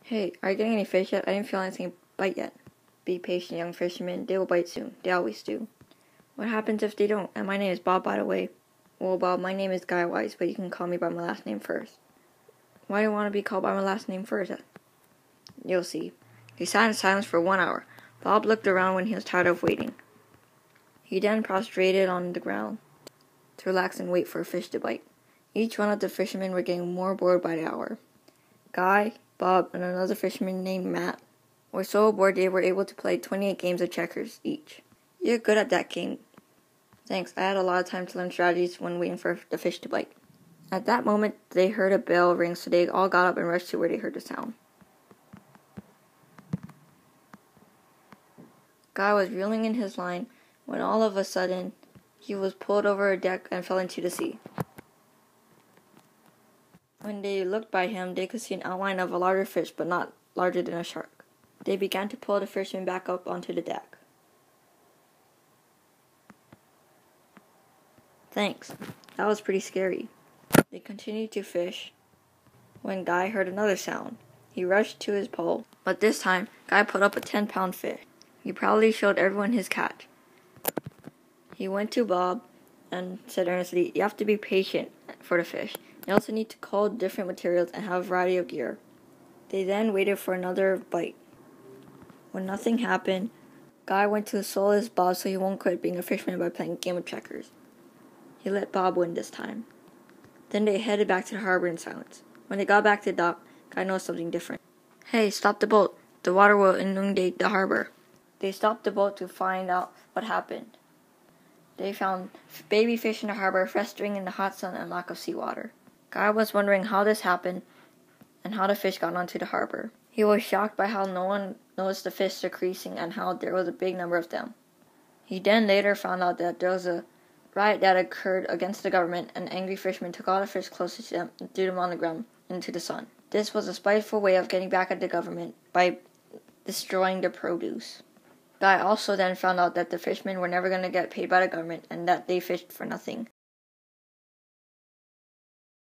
Hey, are you getting any fish yet? I didn't feel anything bite yet. Be patient, young fisherman. They will bite soon. They always do. What happens if they don't? And my name is Bob, by the way. Well, Bob, my name is Guy Wise, but you can call me by my last name first. Why do you want to be called by my last name first? You'll see. They sat in silence for 1 hour. Bob looked around when he was tired of waiting. He then prostrated on the ground to relax and wait for a fish to bite. Each one of the fishermen were getting more bored by the hour. Guy, Bob, and another fisherman named Matt were so bored they were able to play 28 games of checkers each. You're good at that game. Thanks, I had a lot of time to learn strategies when waiting for the fish to bite. At that moment, they heard a bell ring, so they all got up and rushed to where they heard the sound. Guy was reeling in his line when all of a sudden, he was pulled over a deck and fell into the sea. When they looked by him, they could see an outline of a larger fish, but not larger than a shark. They began to pull the fisherman back up onto the deck. Thanks. That was pretty scary. They continued to fish when Guy heard another sound. He rushed to his pole, but this time, Guy put up a 10-pound fish. He proudly showed everyone his catch. He went to Bob and said earnestly, "You have to be patient for the fish. You also need to cull different materials and have a variety of gear." They then waited for another bite. When nothing happened, Guy went to solace Bob so he won't quit being a fisherman by playing a game of checkers. He let Bob win this time. Then they headed back to the harbor in silence. When they got back to the dock, Guy noticed something different. "Hey, stop the boat. The water will inundate the harbor." They stopped the boat to find out what happened. They found baby fish in the harbor festering in the hot sun and lack of seawater. Guy was wondering how this happened and how the fish got onto the harbor. He was shocked by how no one noticed the fish decreasing and how there was a big number of them. He then later found out that there was a riot that occurred against the government, and angry fishermen took all the fish closest to them and threw them on the ground into the sun. This was a spiteful way of getting back at the government by destroying the produce. Guy also then found out that the fishermen were never going to get paid by the government and that they fished for nothing.